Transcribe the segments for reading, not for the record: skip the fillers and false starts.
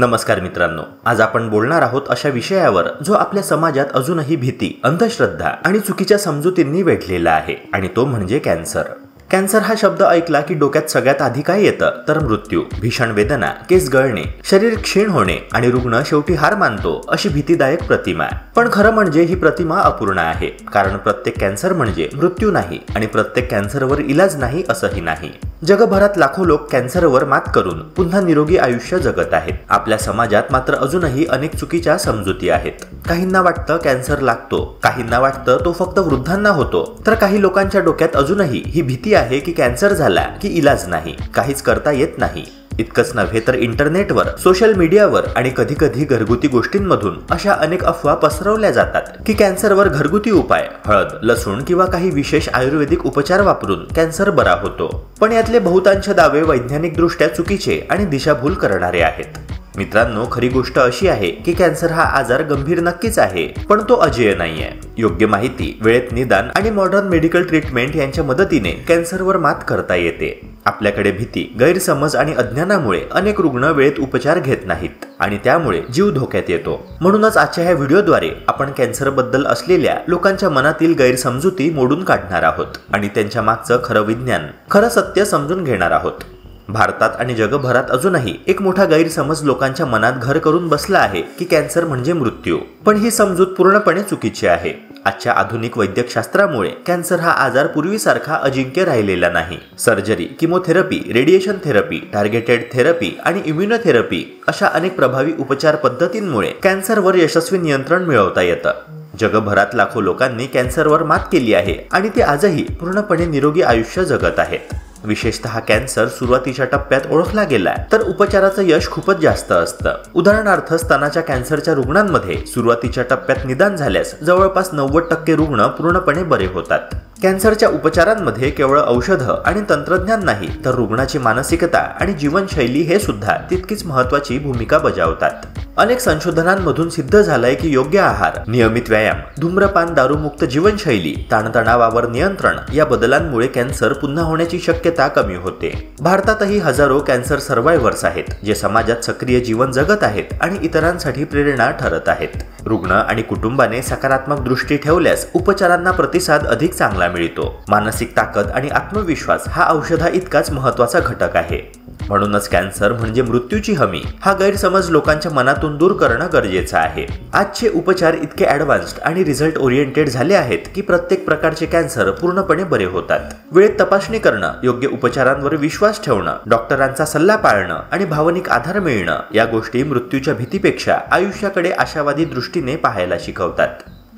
नमस्कार मित्रांनो, आज आपण बोलणार आहोत अशा विषयावर जो आपल्या समाजात अजूनही भीती, अंधश्रद्धा आणि चुकीच्या समजुतींनी वेढलेला आहे आणि तो म्हणजे कॅन्सर. कॅन्सर हा शब्द ऐकला की डोक्यात सगळ्यात आधी काय येतं तर मृत्यू, भीषण वेदना, केस गळणे, शरीर क्षीण होणे आणि रुग्ण शेवटी हार मानतो अशी भीतीदायक प्रतिमा. पण खरं म्हणजे ही प्रतिमा अपूर्ण आहे, कारण प्रत्येक कॅन्सर म्हणजे मृत्यू नाही आणि प्रत्येक कॅन्सरवर इलाज नाही असंही नाही. जगभरात लाखो लोक कॅन्सरवर मात करून पुन्हा निरोगी आयुष्य जगत आहेत. आपल्या समाजात मात्र अजूनही अनेक चुकीच्या समजुती आहेत. काहींना वाटतं कॅन्सर लागतो, काहींना वाटतं तो फक्त वृद्धांना होतो, तर काही लोकांच्या डोक्यात अजूनही ही भीती आहे की कॅन्सर झाला की इलाज नाही, काहीच करता येत नाही. इतकंच नव्हे तर इंटरनेटवर, सोशल मीडियावर आणि कधी कधी घरगुती गोष्टींमधून अशा अनेक अफवा पसरवल्या जातात की कॅन्सरवर घरगुती उपाय, हळद, लसूण किंवा काही विशेष आयुर्वेदिक उपचार वापरून कॅन्सर बरा होतो. पण यातले बहुतांश दावे वैज्ञानिक दृष्ट्या चुकीचे आणि दिशाभूल करणारे आहेत. मित्रांनो, खरी गोष्ट अशी आहे की कॅन्सर हा आजार गंभीर नक्कीच आहे, पण तो अजेय नाहीये. योग्य माहिती, वेळेत निदान आणि मॉडर्न मेडिकल ट्रीटमेंट यांच्या मदतीने कॅन्सरवर मात करता येते. आपल्याकडे भीती, गैरसमज आणि अज्ञानामुळे अनेक रुग्ण वेळेत उपचार घेत नाहीत आणि त्यामुळे जीव धोक्यात येतो. म्हणूनच आजच्या ह्या व्हिडिओद्वारे आपण कॅन्सर बद्दल असलेल्या लोकांच्या मनातील गैरसमजुती मोडून काढणार आहोत आणि त्यांच्या मागचं खरं विज्ञान, खरं सत्य समजून घेणार आहोत. भारतात आणि जगभरात अजूनही एक मोठा गैरसमज लोकांच्या मनात घर करून बसला आहे की कॅन्सर म्हणजे मृत्यू. पण ही समजूत पूर्णपणे चुकीची आहे. आजच्या आधुनिक वैद्यकशास्त्रामुळे कॅन्सर हा आजार पूर्वीसारखा अजिंक्य राहिलेला नाही. Surgery, chemotherapy, radiation therapy, targeted therapy आणि इम्युनोथेरपी अशा अनेक प्रभावी उपचार पद्धतींमुळे कॅन्सरवर यशस्वी नियंत्रण मिळवता येतं. जगभरात लाखो लोकांनी कॅन्सरवर मात केली आहे आणि ते आजही पूर्णपणे निरोगी आयुष्य जगत आहेत. विशेषतः कॅन्सर सुरुवातीच्या टप्प्यात ओळखला गेला तर उपचाराचं यश खूपच जास्त असतं. उदाहरणार्थ, स्तनाच्या कॅन्सरच्या रुग्णांमध्ये सुरुवातीच्या टप्प्यात निदान झाल्यास जवळपास 90% रुग्ण पूर्णपणे बरे होतात. कॅन्सरच्या उपचारांमध्ये केवळ औषधं आणि तंत्रज्ञान नाही, तर रुग्णाची मानसिकता आणि जीवनशैली हे सुद्धा तितकीच महत्त्वाची भूमिका बजावतात. अनेक संशोधनांमधून सिद्ध झालंय की योग्य आहार, नियमित व्यायाम, धूम्रपान, दारूमुक्त जीवनशैली, ताणतणावावर नियंत्रण या बदलांमुळे कॅन्सर पुन्हा होण्याची शक्यता कमी होते. भारतातही हजारो कॅन्सर सर्व्हायव्हर्स आहेत, जे समाजात सक्रिय जीवन जगत आहेत आणि इतरांसाठी प्रेरणा ठरत आहेत. रुग्ण आणि कुटुंबाने सकारात्मक दृष्टी ठेवल्यास उपचारांना प्रतिसाद अधिक चांगला मिळतो. मानसिक ताकद आणि आत्मविश्वास हा औषधा इतकाच महत्त्वाचा घटक आहे. म्हणूनच कॅन्सर म्हणजे मृत्यूची हमी हा गैरसमज लोकांच्या मनातून दूर करणं गरजेचं आहे. आजचे उपचार इतके ॲडव्हान्स्ड आणि रिझल्ट ओरिएंटेड झाले आहेत की प्रत्येक प्रकारचे कॅन्सर पूर्णपणे बरे होतात. वेळेत तपासणी करणं, योग्य उपचारांवर विश्वास ठेवणं, डॉक्टरांचा सल्ला पाळणं आणि भावनिक आधार मिळणं या गोष्टी मृत्यूच्या भीतीपेक्षा आयुष्याकडे आशावादी दृष्टीने पाहायला शिकवतात.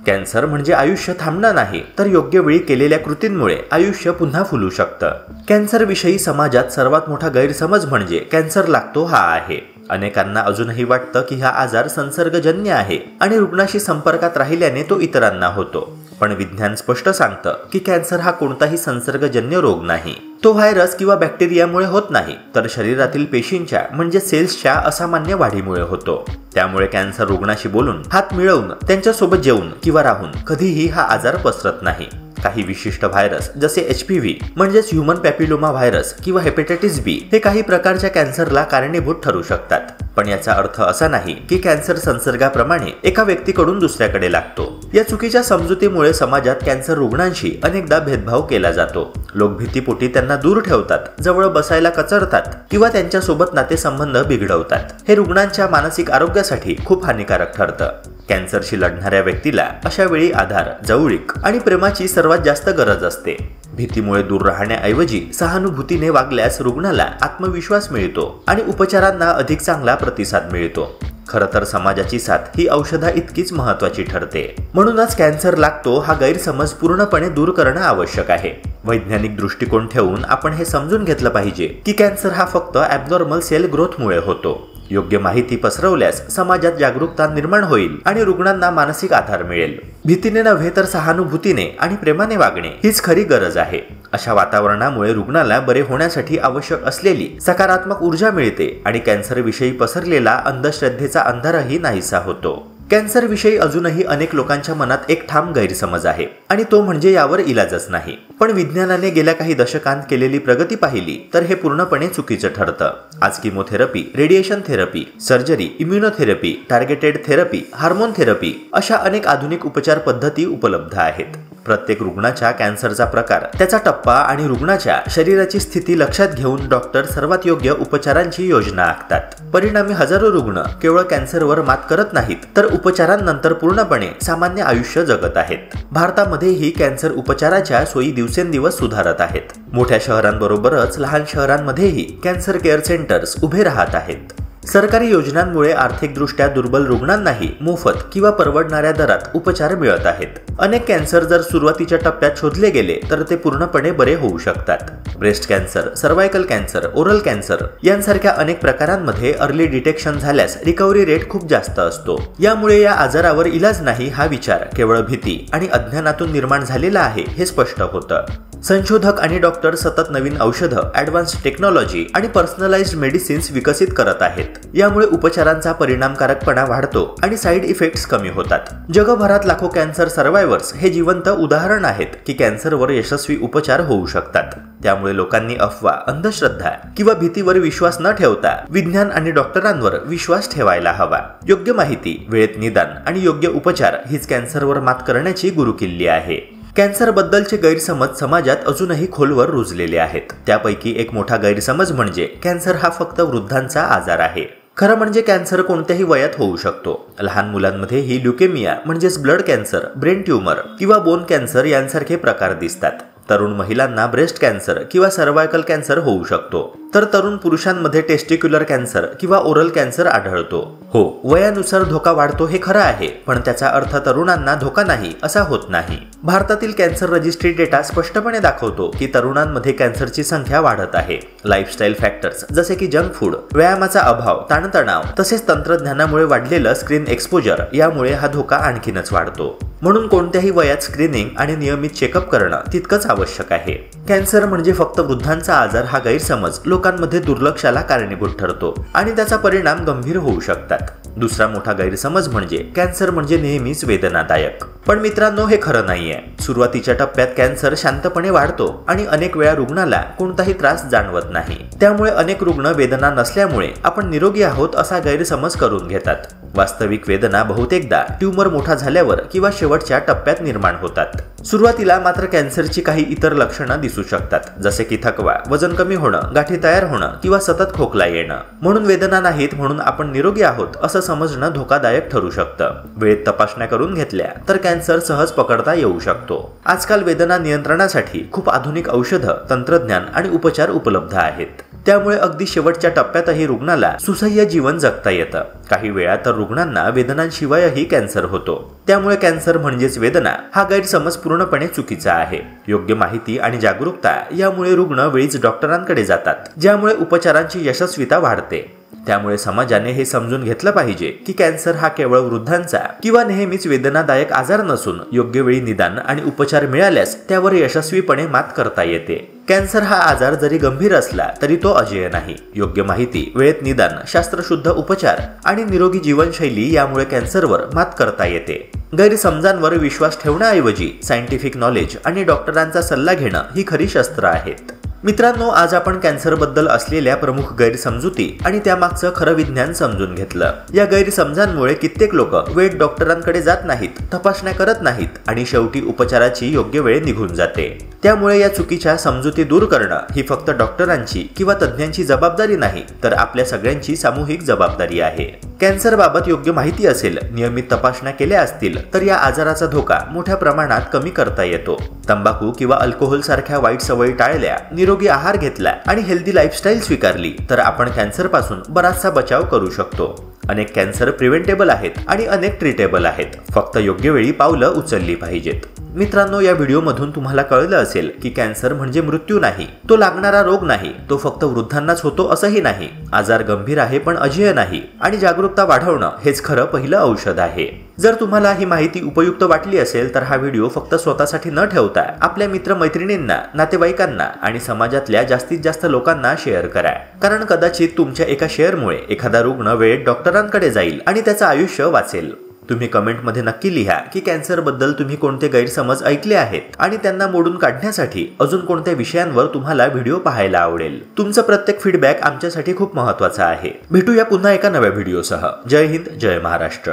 कॅन्सर म्हणजे आयुष्य थांबणं नाही, तर योग्य वेळी केलेल्या कृतींमुळे आयुष्य पुन्हा फुलू शकतं. कॅन्सरविषयी समाजात सर्वात मोठा गैरसमज म्हणजे कॅन्सर लागतो हा आहे. अनेकांना अजूनही वाटतं की हा आजार संसर्गजन्य आहे आणि रुग्णाशी संपर्कात राहिल्याने तो इतरांना होतो. पण विज्ञान स्पष्ट सांगतं की कॅन्सर हा कोणताही संसर्गजन्य रोग नाही. तो व्हायरस किंवा बॅक्टेरियामुळे होत नाही, तर शरीरातील पेशींच्या म्हणजे सेल्सच्या असामान्य वाढीमुळे होतो. त्यामुळे कॅन्सर रुग्णाशी बोलून, हात मिळवून, त्यांच्यासोबत जेवून किंवा राहून कधीही हा आजार पसरत नाही. काही विशिष्ट व्हायरस जसे HPV म्हणजेच ह्युमन पॅपिलोमा व्हायरस किंवा हेपेटायटिस B हे काही प्रकारच्या कॅन्सरला कारणीभूत ठरू शकतात. पण याचा अर्थ असा नाही की कॅन्सर संसर्गाप्रमाणे एका व्यक्तीकडून दुसऱ्याकडे लागतो. या चुकीच्या समजुतीमुळे समाजात कॅन्सर रुग्णांशी अनेकदा भेदभाव केला जातो. लोक भीतीपोटी त्यांना दूर ठेवतात, जवळ बसायला कचरतात किंवा त्यांच्यासोबत नातेसंबंध बिघडवतात. हे रुग्णांच्या मानसिक आरोग्यासाठी खूप हानिकारक ठरतं. कॅन्सरशी लढणाऱ्या व्यक्तीला अशा वेळी आधार, जवळीक आणि प्रेमाची सर्वात जास्त गरज असते. भीतीमुळे दूर राहण्याऐवजी सहानुभूतीने वागल्यास रुग्णाला आत्मविश्वास मिळतो आणि उपचारांना अधिक चांगला प्रतिसाद मिळतो. खरं तर समाजाची साथ ही औषधा इतकीच महत्त्वाची ठरते. म्हणूनच कॅन्सर लागतो हा गैरसमज पूर्णपणे दूर करणं आवश्यक आहे. वैज्ञानिक दृष्टिकोन ठेवून आपण हे समजून घेतलं पाहिजे की कॅन्सर हा फक्त ॲबनॉर्मल सेल ग्रोथमुळे होतो. योग्य माहिती पसरवल्यास समाजात जागरूकता निर्माण होईल आणि रुग्णांना मानसिक आधार मिळेल. भीतीने नव्हे तर सहानुभूतीने आणि प्रेमाने वागणे हीच खरी गरज आहे. अशा वातावरणामुळे रुग्णाला बरे होण्यासाठी आवश्यक असलेली सकारात्मक ऊर्जा मिळते आणि कॅन्सरविषयी पसरलेला अंधश्रद्धेचा अंधारही नाहीसा होतो. कॅन्सर विषयी अजूनही अनेक लोकांच्या मनात एक ठाम गैरसमज आहे आणि तो म्हणजे यावर इलाजच नाही। पण विज्ञानाने गेल्या काही दशकांत केलेली प्रगती पाहिली तर हे पूर्णपणे चुकीचं ठरतं। आज chemotherapy, radiation therapy, surgery, immunotherapy, targeted therapy, hormone therapy अशा अनेक आधुनिक उपचार पद्धती उपलब्ध आहेत। प्रत्येक रुग्णाच्या कॅन्सरचा प्रकार, त्याचा टप्पा आणि रुग्णाच्या शरीराची स्थिती लक्षात घेऊन डॉक्टर सर्वात योग्य उपचारांची योजना आखतात। परिणामी हजारो रुग्ण केवळ कॅन्सरवर मात करत नाहीत तर उपचारांनंतर पूर्णपणे सामान्य आयुष्य जगत आहेत। भारतामध्येही कॅन्सर उपचाराच्या सोयी दिवसेंदिवस सुधारत आहेत। मोठ्या शहरांबरोबरच लहान शहरांमध्येही कॅन्सर केअर सेंटर्स उभे राहत आहेत। सरकारी योजनांमुळे आर्थिकदृष्ट्या दुर्बल रुग्णांनाही मोफत किंवा परवडणाऱ्या दरात उपचार मिळत आहेत। अनेक कॅन्सर जर सुरुवातीच्या टप्प्यात शोधले गेले तर ते पूर्णपणे बरे होऊ शकतात। Breast cancer, cervical cancer, oral cancer यांसारख्या अनेक प्रकारांमध्ये अर्ली डिटेक्शन झाल्यास रिकव्हरी रेट खूप जास्त असतो। यामुळे या आजारावर इलाज नाही हा विचार केवळ भीती आणि अज्ञानातून निर्माण झालेला आहे हे स्पष्ट होतं। संशोधक आणि डॉक्टर सतत नवीन औषधं, ॲडव्हान्स टेक्नॉलॉजी आणि पर्सनलाइज्ड मेडिसिन्स विकसित करत आहेत। यामुळे उपचारांचा परिणामकारकपणा वाढतो आणि साईड इफेक्ट्स कमी होतात। जगभरात लाखो कॅन्सर सर्व्हायव्हर्स हे जिवंत उदाहरण आहेत की कॅन्सरवर यशस्वी उपचार होऊ शकतात। त्यामुळे लोकांनी अफवा, अंधश्रद्धा किंवा भीतीवर विश्वास न ठेवता विज्ञान आणि डॉक्टरांवर विश्वास ठेवायला हवा। योग्य माहिती, वेळेत निदान आणि योग्य उपचार हीच कॅन्सरवर मात करण्याची गुरुकिल्ली आहे। कॅन्सर बद्दलचे गैरसमज समाजात अजूनही खोलवर रुजलेले आहेत। त्यापैकी एक मोठा गैरसमज म्हणजे कॅन्सर हा फक्त वृद्धांचा आजार आहे। खरं म्हणजे कॅन्सर कोणत्याही वयात होऊ शकतो। लहान मुलांमध्ये ही ल्युकेमिया म्हणजेच ब्लड कॅन्सर, ब्रेन ट्यूमर किंवा बोन कॅन्सर यांसारखे प्रकार दिसतात। तरुण महिलांना ब्रेस्ट कॅन्सर किंवा सर्वायकल कॅन्सर होऊ शकतो, तर तरुण पुरुषांमध्ये टेस्टिक्युलर कॅन्सर किंवा ओरल कॅन्सर आढळतो। हो, वयानुसार धोका वाढतो हे खरं आहे, पण त्याचा अर्थ तरुणांना धोका नाही असा होत नाही। भारतातील कॅन्सर रजिस्ट्री डेटा स्पष्टपणे दाखवतो की तरुणांमध्ये कॅन्सरची संख्या वाढत आहे। लाईफस्टाईल फॅक्टर्स जसे की जंक फूड, व्यायामाचा अभाव, ताणतणाव तसेच तंत्रज्ञानामुळे वाढलेलं स्क्रीन एक्सपोजर यामुळे हा धोका आणखीनच वाढतो। म्हणून कोणत्याही वयात स्क्रीनिंग आणि नियमित चेकअप करणं तितकंच आवश्यक आहे। कॅन्सर म्हणजे फक्त वृद्धांचा आजार हा गैरसमज लोकांमध्ये दुर्लक्षाला कारणीभूत ठरतो आणि त्याचा परिणाम गंभीर होऊ शकतात। दुसरा मोठा गैरसमज म्हणजे कॅन्सर म्हणजे नेहमीच वेदनादायक। पण मित्रांनो, हे खरं नाहीये। सुरुवातीच्या टप्प्यात कॅन्सर शांतपणे वाढतो आणि अनेक वेळा रुग्णाला कोणताही त्रास जाणवत नाही। त्यामुळे अनेक रुग्ण वेदना नसल्यामुळे आपण निरोगी आहोत असा गैरसमज करून घेतात। वास्तविक वेदना बहुतेकदा ट्यूमर मोठा झाल्यावर किंवा शेवटच्या टप्प्यात निर्माण होतात। सुरुवातीला मात्र कॅन्सरची काही इतर लक्षणं दिसू शकतात, जसे की थकवा, वजन कमी होणं, गाठी तयार होणं किंवा सतत खोकला येणं। म्हणून वेदना नाहीत म्हणून आपण निरोगी आहोत असं समजणं धोकादायक ठरू शकतं। वेळेत तपासण्या करून घेतल्या तर कॅन्सर सहज पकडता येऊ शकतो। आजकाल वेदना नियंत्रणासाठी खूप आधुनिक औषधं, तंत्रज्ञान आणि उपचार उपलब्ध आहेत। त्यामुळे अगदी शेवटच्या टप्प्यातही रुग्णाला सुसह्य जीवन जगता येतं। काही वेळा तर रुग्णांना वेदनांशिवायही कॅन्सर होतो। त्यामुळे कॅन्सर म्हणजेच वेदना हा गैरसमज पूर्णपणे चुकीचा आहे। योग्य माहिती आणि जागरूकता यामुळे रुग्ण वेळीच डॉक्टरांकडे जातात, ज्यामुळे उपचारांची यशस्वीता वाढते। त्यामुळे समाजाने हे समजून घेतलं पाहिजे की कॅन्सर हा केवळ वृद्धांचा किंवा नेहमीच वेदनादायक आजार नसून योग्य वेळी निदान आणि उपचार मिळाल्यास त्यावर यशस्वीपणे मात करता येते। कॅन्सर हा आजार जरी गंभीर असला तरी तो अजेय नाही। योग्य माहिती, वेळेत निदान, शास्त्रशुद्ध उपचार आणि निरोगी जीवनशैली यामुळे कॅन्सरवर मात करता येते। गैरसमजांवर विश्वास ठेवण्याऐवजी सायंटिफिक नॉलेज आणि डॉक्टरांचा सल्ला घेणं ही खरी शस्त्र आहेत। मित्रांनो, आज आपण कॅन्सरबद्दल असलेल्या प्रमुख गैरसमजुती आणि त्यामागचं खरं विज्ञान समजून घेतलं। या गैरसमजांमुळे कित्येक लोक वेळेत डॉक्टरांकडे जात नाहीत, तपासण्या करत नाहीत आणि शेवटी उपचाराची योग्य वेळ निघून जाते। त्यामुळे या चुकीच्या समजुती दूर करणं ही फक्त डॉक्टरांची किंवा तज्ज्ञांची जबाबदारी नाही, तर आपल्या सगळ्यांची सामूहिक जबाबदारी आहे। कॅन्सरबाबत योग्य माहिती असेल, नियमित तपासण्या केल्या असतील तर या आजाराचा धोका मोठ्या प्रमाणात कमी करता येतो। तंबाखू किंवा अल्कोहोल सारख्या वाईट सवयी टाळल्या, निरोगी आहार घेतला आणि हेल्दी लाईफस्टाईल स्वीकारली तर आपण कॅन्सरपासून बराचसा बचाव करू शकतो। अनेक कॅन्सर प्रिव्हेंटेबल आहेत आणि अनेक ट्रीटेबल आहेत, फक्त योग्य वेळी पावलं उचलली पाहिजेत। मित्रांनो, या व्हिडिओमधून तुम्हाला कळलं असेल की कॅन्सर म्हणजे मृत्यू नाही, तो लागणारा रोग नाही, तो फक्त वृद्धांनाच होतो असंही नाही। आजार गंभीर आहे पण अजेय नाही आणि जागरूकता वाढवणं हेच खरं पहिलं औषध आहे। जर तुम्हाला ही माहिती उपयुक्त वाटली असेल तर हा व्हिडिओ फक्त स्वतःसाठी न ठेवता आपल्या मित्रमैत्रिणींना, नातेवाईकांना आणि समाजातल्या जास्तीत जास्त लोकांना शेअर करा, कारण कदाचित तुमच्या एका शेअरमुळे एखादा रुग्ण वेळेत डॉक्टरांकडे जाईल आणि त्याचं आयुष्य वाचेल। तुम्ही कमेंटमध्ये नक्की लिहा की कॅन्सरबद्दल तुम्ही कोणते गैरसमज ऐकले आहेत आणि त्यांना मोडून काढण्यासाठी अजून कोणत्या विषयांवर तुम्हाला व्हिडिओ पाहायला आवडेल. तुमचा प्रत्येक फीडबॅक आमच्यासाठी खूप महत्त्वाचा आहे. भेटूया पुन्हा एका नव्या व्हिडिओसह. जय हिंद, जय महाराष्ट्र.